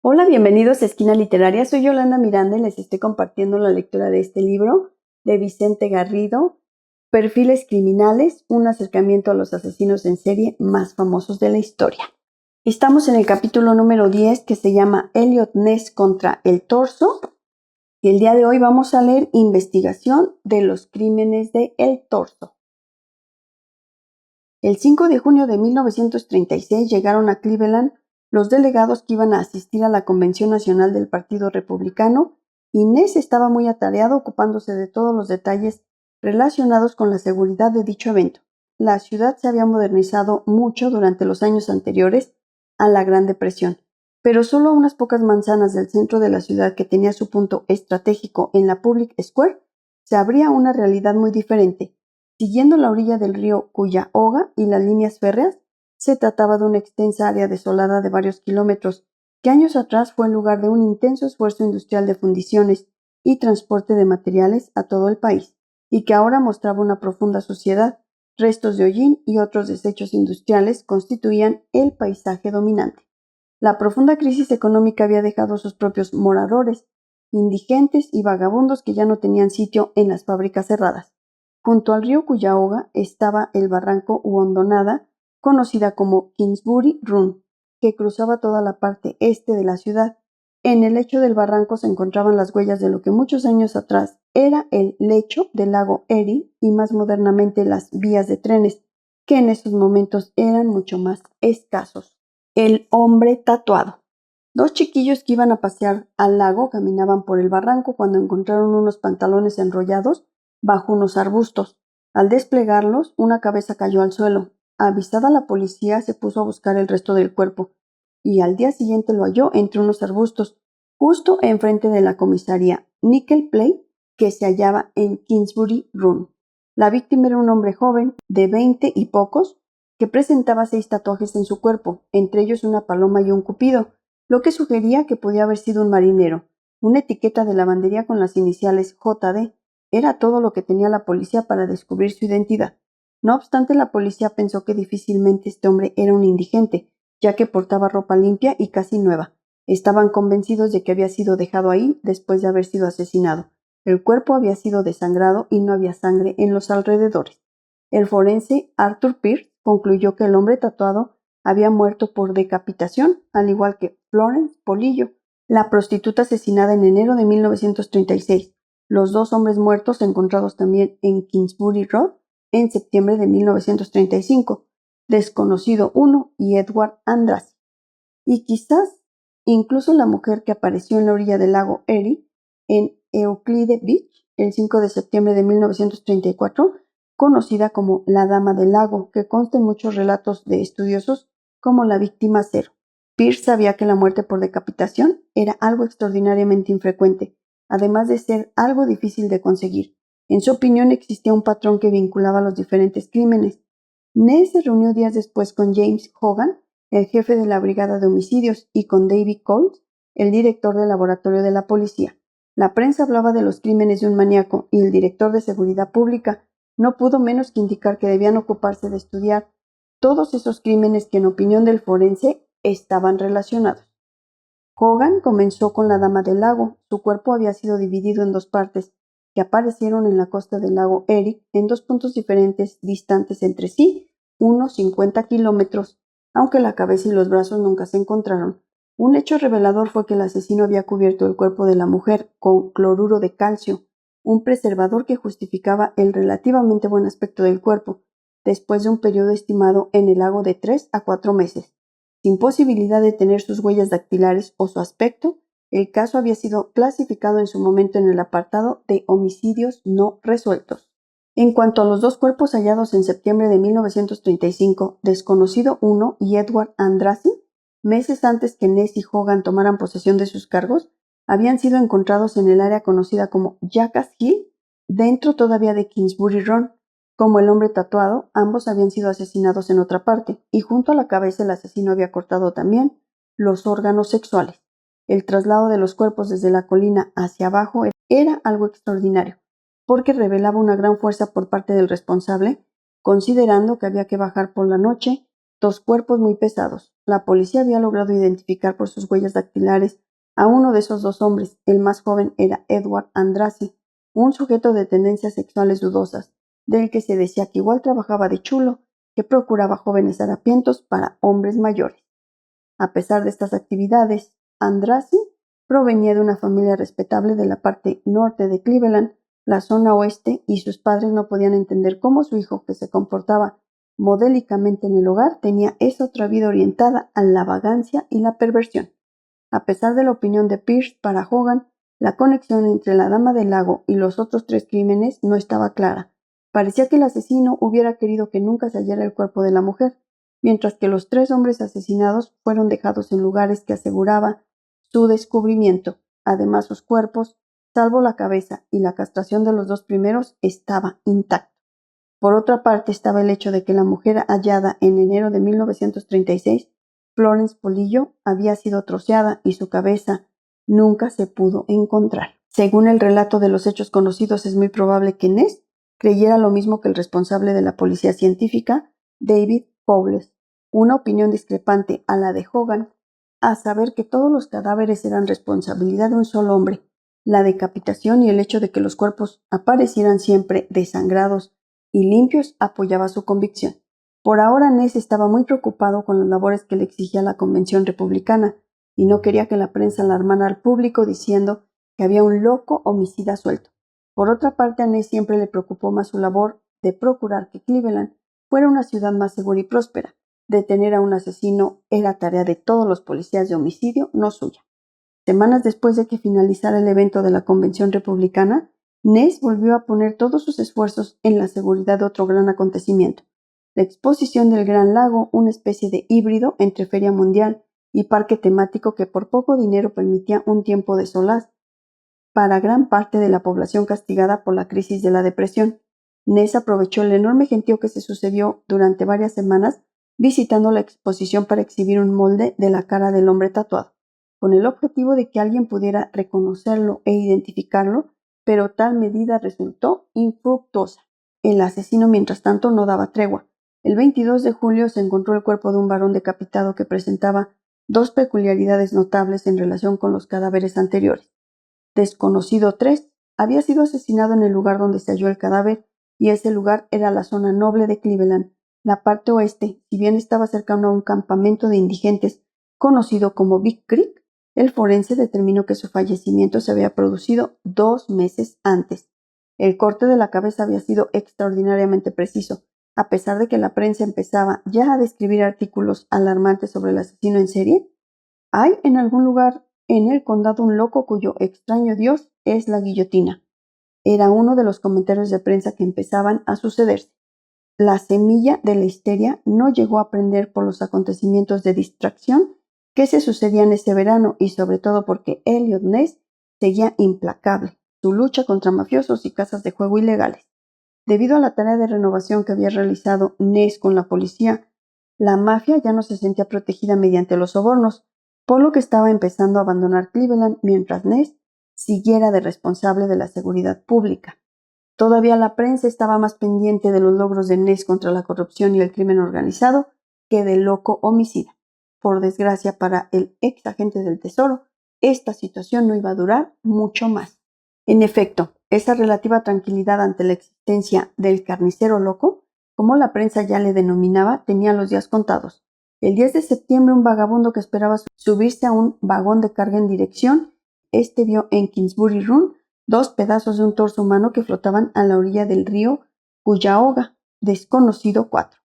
Hola, bienvenidos a Esquina Literaria. Soy Yolanda Miranda y les estoy compartiendo la lectura de este libro de Vicente Garrido, Perfiles Criminales, un acercamiento a los asesinos en serie más famosos de la historia. Estamos en el capítulo número 10 que se llama Elliot Ness contra el torso. Y el día de hoy vamos a leer Investigación de los crímenes de El Torso. El 5 de junio de 1936 llegaron a Cleveland los delegados que iban a asistir a la Convención Nacional del Partido Republicano, y Ness estaba muy atareado ocupándose de todos los detalles relacionados con la seguridad de dicho evento. La ciudad se había modernizado mucho durante los años anteriores a la Gran Depresión, pero solo a unas pocas manzanas del centro de la ciudad, que tenía su punto estratégico en la Public Square, se abría una realidad muy diferente. Siguiendo la orilla del río Cuyahoga y las líneas férreas, se trataba de una extensa área desolada de varios kilómetros, que años atrás fue el lugar de un intenso esfuerzo industrial de fundiciones y transporte de materiales a todo el país, y que ahora mostraba una profunda suciedad. Restos de hollín y otros desechos industriales constituían el paisaje dominante. La profunda crisis económica había dejado sus propios moradores, indigentes y vagabundos que ya no tenían sitio en las fábricas cerradas. Junto al río Cuyahoga estaba el barranco u hondonada, conocida como Kingsbury Run, que cruzaba toda la parte este de la ciudad. En el lecho del barranco se encontraban las huellas de lo que muchos años atrás era el lecho del lago Erie, y más modernamente las vías de trenes, que en esos momentos eran mucho más escasos. El hombre tatuado. Dos chiquillos que iban a pasear al lago caminaban por el barranco cuando encontraron unos pantalones enrollados bajo unos arbustos. Al desplegarlos, una cabeza cayó al suelo. Avisada la policía, se puso a buscar el resto del cuerpo, y al día siguiente lo halló entre unos arbustos, justo enfrente de la comisaría Nickel Plate, que se hallaba en Kingsbury Run. La víctima era un hombre joven, de 20 y pocos, que presentaba 6 tatuajes en su cuerpo, entre ellos una paloma y un cupido, lo que sugería que podía haber sido un marinero. Una etiqueta de lavandería con las iniciales JD era todo lo que tenía la policía para descubrir su identidad. No obstante, la policía pensó que difícilmente este hombre era un indigente, ya que portaba ropa limpia y casi nueva. Estaban convencidos de que había sido dejado ahí después de haber sido asesinado. El cuerpo había sido desangrado y no había sangre en los alrededores. El forense Arthur Pierce concluyó que el hombre tatuado había muerto por decapitación, al igual que Florence Polillo, la prostituta asesinada en enero de 1936. Los dos hombres muertos encontrados también en Kingsbury Road en septiembre de 1935, Desconocido 1 y Edward Andrassy. Y quizás incluso la mujer que apareció en la orilla del lago Erie en Euclide Beach el 5 de septiembre de 1934, conocida como la Dama del Lago, que consta en muchos relatos de estudiosos como la víctima cero. Pierce sabía que la muerte por decapitación era algo extraordinariamente infrecuente, además de ser algo difícil de conseguir. En su opinión, existía un patrón que vinculaba los diferentes crímenes. Ness se reunió días después con James Hogan, el jefe de la Brigada de Homicidios, y con David Coles, el director del laboratorio de la policía. La prensa hablaba de los crímenes de un maníaco, y el director de Seguridad Pública no pudo menos que indicar que debían ocuparse de estudiar todos esos crímenes que, en opinión del forense, estaban relacionados. Hogan comenzó con la Dama del Lago. Su cuerpo había sido dividido en 2 partes, que aparecieron en la costa del lago Erie, en 2 puntos diferentes, distantes entre sí unos 50 kilómetros, aunque la cabeza y los brazos nunca se encontraron. Un hecho revelador fue que el asesino había cubierto el cuerpo de la mujer con cloruro de calcio, un preservador que justificaba el relativamente buen aspecto del cuerpo, después de un periodo estimado en el lago de 3 a 4 meses. Sin posibilidad de tener sus huellas dactilares o su aspecto, el caso había sido clasificado en su momento en el apartado de homicidios no resueltos. En cuanto a los 2 cuerpos hallados en septiembre de 1935, Desconocido 1 y Edward Andrassy, meses antes que Ness y Hogan tomaran posesión de sus cargos, habían sido encontrados en el área conocida como Jackass Hill, dentro todavía de Kingsbury Run. Como el hombre tatuado, ambos habían sido asesinados en otra parte, y junto a la cabeza el asesino había cortado también los órganos sexuales. El traslado de los cuerpos desde la colina hacia abajo era algo extraordinario, porque revelaba una gran fuerza por parte del responsable, considerando que había que bajar por la noche 2 cuerpos muy pesados. La policía había logrado identificar por sus huellas dactilares a uno de esos 2 hombres. El más joven era Edward Andrassy, un sujeto de tendencias sexuales dudosas, del que se decía que igual trabajaba de chulo, que procuraba jóvenes harapientos para hombres mayores. A pesar de estas actividades, Andrassy provenía de una familia respetable de la parte norte de Cleveland, la zona oeste, y sus padres no podían entender cómo su hijo, que se comportaba modélicamente en el hogar, tenía esa otra vida orientada a la vagancia y la perversión. A pesar de la opinión de Pierce, para Hogan, la conexión entre la Dama del Lago y los otros 3 crímenes no estaba clara. Parecía que el asesino hubiera querido que nunca se hallara el cuerpo de la mujer, mientras que los 3 hombres asesinados fueron dejados en lugares que aseguraba su descubrimiento. Además, sus cuerpos, salvo la cabeza y la castración de los 2 primeros, estaba intacto. Por otra parte, estaba el hecho de que la mujer hallada en enero de 1936, Florence Polillo, había sido troceada y su cabeza nunca se pudo encontrar. Según el relato de los hechos conocidos, es muy probable que Ness creyera lo mismo que el responsable de la policía científica, David Fowles, una opinión discrepante a la de Hogan, a saber que todos los cadáveres eran responsabilidad de un solo hombre. La decapitación y el hecho de que los cuerpos aparecieran siempre desangrados y limpios apoyaba su convicción. Por ahora Ness estaba muy preocupado con las labores que le exigía la Convención Republicana y no quería que la prensa alarmara al público diciendo que había un loco homicida suelto. Por otra parte, a Ness siempre le preocupó más su labor de procurar que Cleveland fuera una ciudad más segura y próspera. Detener a un asesino era tarea de todos los policías de homicidio, no suya. Semanas después de que finalizara el evento de la Convención Republicana, Ness volvió a poner todos sus esfuerzos en la seguridad de otro gran acontecimiento, la exposición del Gran Lago, una especie de híbrido entre feria mundial y parque temático que por poco dinero permitía un tiempo de solaz para gran parte de la población castigada por la crisis de la depresión. Ness aprovechó el enorme gentío que se sucedió durante varias semanas visitando la exposición para exhibir un molde de la cara del hombre tatuado, con el objetivo de que alguien pudiera reconocerlo e identificarlo, pero tal medida resultó infructuosa. El asesino, mientras tanto, no daba tregua. El 22 de julio se encontró el cuerpo de un varón decapitado que presentaba 2 peculiaridades notables en relación con los cadáveres anteriores. Desconocido 3 había sido asesinado en el lugar donde se halló el cadáver, y ese lugar era la zona noble de Cleveland. La parte oeste, si bien estaba cercano a un campamento de indigentes conocido como Big Creek, el forense determinó que su fallecimiento se había producido 2 meses antes. El corte de la cabeza había sido extraordinariamente preciso, a pesar de que la prensa empezaba ya a describir artículos alarmantes sobre el asesino en serie. Hay en algún lugar en el condado un loco cuyo extraño dios es la guillotina. Era uno de los comentarios de prensa que empezaban a sucederse. La semilla de la histeria no llegó a prender por los acontecimientos de distracción que se sucedían ese verano y sobre todo porque Elliot Ness seguía implacable su lucha contra mafiosos y casas de juego ilegales. Debido a la tarea de renovación que había realizado Ness con la policía, la mafia ya no se sentía protegida mediante los sobornos, por lo que estaba empezando a abandonar Cleveland mientras Ness siguiera de responsable de la seguridad pública. Todavía la prensa estaba más pendiente de los logros de Ness contra la corrupción y el crimen organizado que del loco homicida. Por desgracia para el ex agente del Tesoro, esta situación no iba a durar mucho más. En efecto, esa relativa tranquilidad ante la existencia del carnicero loco, como la prensa ya le denominaba, tenía los días contados. El 10 de septiembre, un vagabundo que esperaba subirse a un vagón de carga en dirección, vio en Kingsbury Run 2 pedazos de un torso humano que flotaban a la orilla del río Cuyahoga, desconocido 4.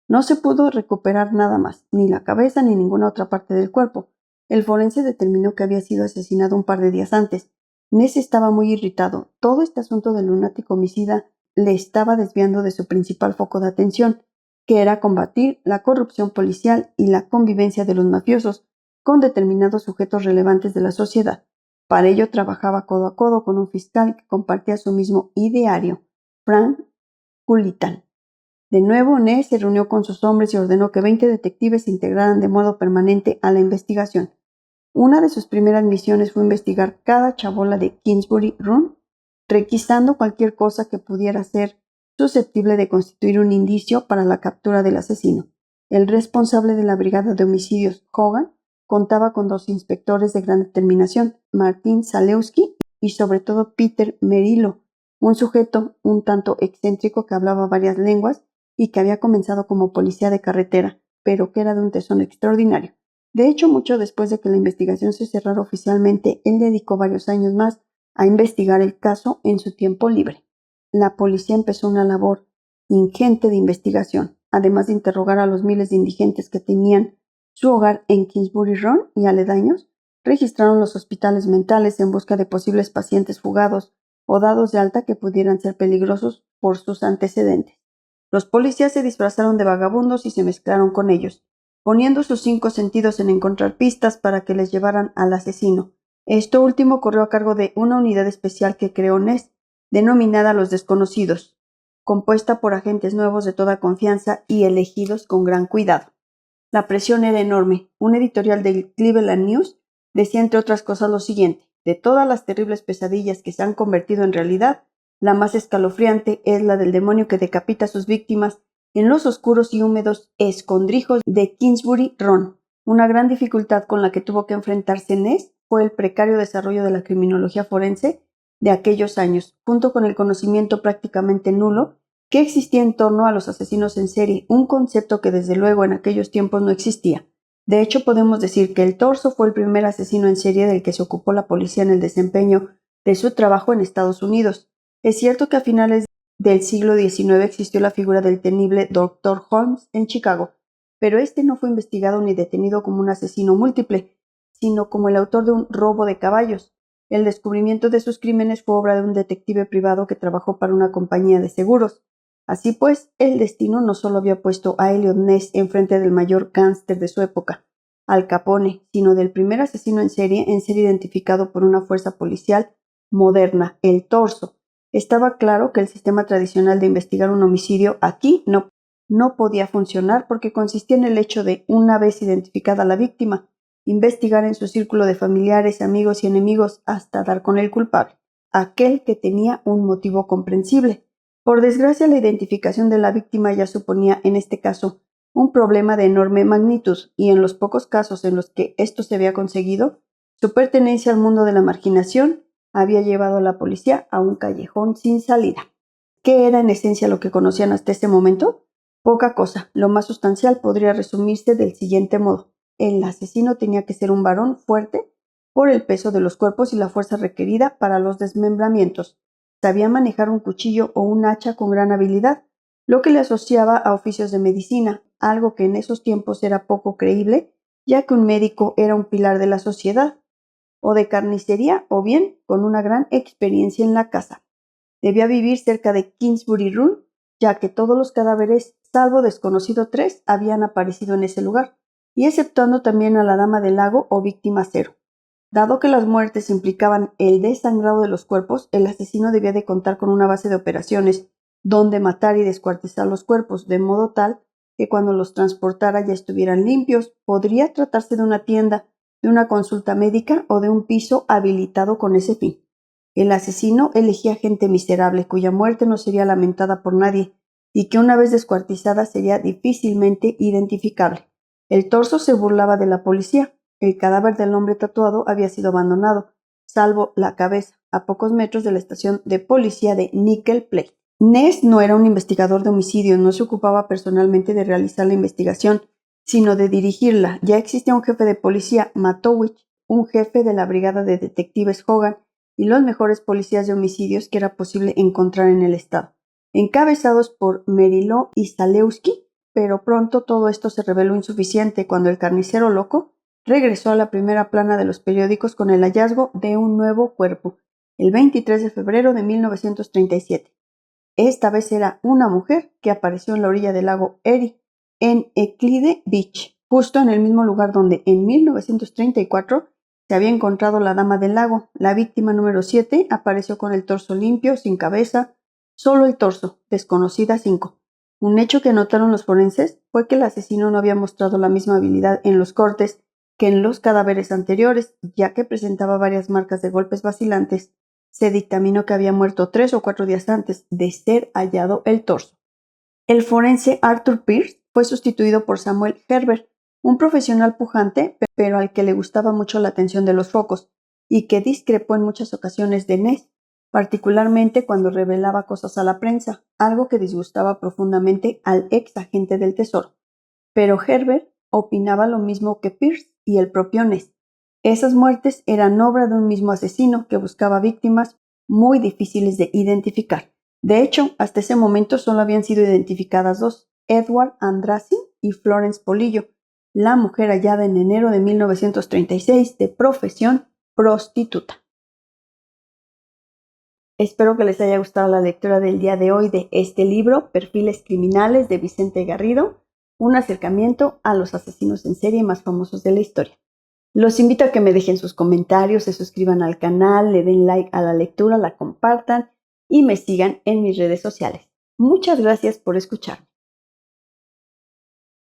No se pudo recuperar nada más, ni la cabeza ni ninguna otra parte del cuerpo. El forense determinó que había sido asesinado un par de días antes. Ness estaba muy irritado. Todo este asunto del lunático homicida le estaba desviando de su principal foco de atención, que era combatir la corrupción policial y la convivencia de los mafiosos con determinados sujetos relevantes de la sociedad. Para ello trabajaba codo a codo con un fiscal que compartía su mismo ideario, Frank Cullitan. De nuevo, Ness se reunió con sus hombres y ordenó que 20 detectives se integraran de modo permanente a la investigación. Una de sus primeras misiones fue investigar cada chabola de Kingsbury Run, requisando cualquier cosa que pudiera ser susceptible de constituir un indicio para la captura del asesino. El responsable de la brigada de homicidios, Hogan, contaba con 2 inspectores de gran determinación, Martin Zalewski y sobre todo Peter Merylo, un sujeto un tanto excéntrico que hablaba varias lenguas y que había comenzado como policía de carretera, pero que era de un tesón extraordinario. De hecho, mucho después de que la investigación se cerrara oficialmente, él dedicó varios años más a investigar el caso en su tiempo libre. La policía empezó una labor ingente de investigación, además de interrogar a los miles de indigentes que tenían su hogar en Kingsbury Run y aledaños. Registraron los hospitales mentales en busca de posibles pacientes fugados o dados de alta que pudieran ser peligrosos por sus antecedentes. Los policías se disfrazaron de vagabundos y se mezclaron con ellos, poniendo sus 5 sentidos en encontrar pistas para que les llevaran al asesino. Esto último corrió a cargo de una unidad especial que creó Ness, denominada Los Desconocidos, compuesta por agentes nuevos de toda confianza y elegidos con gran cuidado. La presión era enorme. Un editorial del Cleveland News decía entre otras cosas lo siguiente: de todas las terribles pesadillas que se han convertido en realidad, la más escalofriante es la del demonio que decapita a sus víctimas en los oscuros y húmedos escondrijos de Kingsbury Run. Una gran dificultad con la que tuvo que enfrentarse Ness fue el precario desarrollo de la criminología forense de aquellos años, junto con el conocimiento prácticamente nulo que existía en torno a los asesinos en serie, un concepto que desde luego en aquellos tiempos no existía. De hecho, podemos decir que el torso fue el primer asesino en serie del que se ocupó la policía en el desempeño de su trabajo en Estados Unidos. Es cierto que a finales del siglo XIX existió la figura del temible Dr. Holmes en Chicago, pero este no fue investigado ni detenido como un asesino múltiple, sino como el autor de un robo de caballos. El descubrimiento de sus crímenes fue obra de un detective privado que trabajó para una compañía de seguros. Así pues, el destino no solo había puesto a Eliot Ness enfrente del mayor gángster de su época, Al Capone, sino del primer asesino en serie identificado por una fuerza policial moderna, el torso. Estaba claro que el sistema tradicional de investigar un homicidio aquí no podía funcionar porque consistía en el hecho de, una vez identificada la víctima, investigar en su círculo de familiares, amigos y enemigos hasta dar con el culpable, aquel que tenía un motivo comprensible. Por desgracia, la identificación de la víctima ya suponía, en este caso, un problema de enorme magnitud, y en los pocos casos en los que esto se había conseguido, su pertenencia al mundo de la marginación había llevado a la policía a un callejón sin salida. ¿Qué era en esencia lo que conocían hasta ese momento? Poca cosa. Lo más sustancial podría resumirse del siguiente modo: el asesino tenía que ser un varón fuerte por el peso de los cuerpos y la fuerza requerida para los desmembramientos. Sabía manejar un cuchillo o un hacha con gran habilidad, lo que le asociaba a oficios de medicina, algo que en esos tiempos era poco creíble, ya que un médico era un pilar de la sociedad, o de carnicería, o bien con una gran experiencia en la caza. Debía vivir cerca de Kingsbury Run, ya que todos los cadáveres, salvo desconocido 3, habían aparecido en ese lugar, y exceptuando también a la dama del lago o víctima cero. Dado que las muertes implicaban el desangrado de los cuerpos, el asesino debía de contar con una base de operaciones donde matar y descuartizar los cuerpos, de modo tal que cuando los transportara ya estuvieran limpios. Podría tratarse de una tienda, de una consulta médica o de un piso habilitado con ese fin. El asesino elegía gente miserable cuya muerte no sería lamentada por nadie y que una vez descuartizada sería difícilmente identificable. El torso se burlaba de la policía. El cadáver del hombre tatuado había sido abandonado, salvo la cabeza, a pocos metros de la estación de policía de Nickel Plate. Ness no era un investigador de homicidios, no se ocupaba personalmente de realizar la investigación, sino de dirigirla. Ya existía un jefe de policía, Matowich, un jefe de la brigada de detectives Hogan y los mejores policías de homicidios que era posible encontrar en el estado, encabezados por Merylo y Zalewski, pero pronto todo esto se reveló insuficiente cuando el carnicero loco regresó a la primera plana de los periódicos con el hallazgo de un nuevo cuerpo, el 23 de febrero de 1937. Esta vez era una mujer que apareció en la orilla del lago Erie, en Euclide Beach, justo en el mismo lugar donde en 1934 se había encontrado la dama del lago. La víctima número 7 apareció con el torso limpio, sin cabeza, solo el torso, desconocida 5. Un hecho que notaron los forenses fue que el asesino no había mostrado la misma habilidad en los cortes que en los cadáveres anteriores, ya que presentaba varias marcas de golpes vacilantes. Se dictaminó que había muerto 3 o 4 días antes de ser hallado el torso. El forense Arthur Pierce fue sustituido por Samuel Herbert, un profesional pujante, pero al que le gustaba mucho la atención de los focos, y que discrepó en muchas ocasiones de Ness, particularmente cuando revelaba cosas a la prensa, algo que disgustaba profundamente al ex agente del Tesoro. Pero Herbert opinaba lo mismo que Pierce y el propio Ness. Esas muertes eran obra de un mismo asesino que buscaba víctimas muy difíciles de identificar. De hecho, hasta ese momento solo habían sido identificadas dos, Edward Andrassy y Florence Polillo, la mujer hallada en enero de 1936 de profesión prostituta. Espero que les haya gustado la lectura del día de hoy de este libro, Perfiles Criminales, de Vicente Garrido, un acercamiento a los asesinos en serie más famosos de la historia. Los invito a que me dejen sus comentarios, se suscriban al canal, le den like a la lectura, la compartan y me sigan en mis redes sociales. Muchas gracias por escucharme.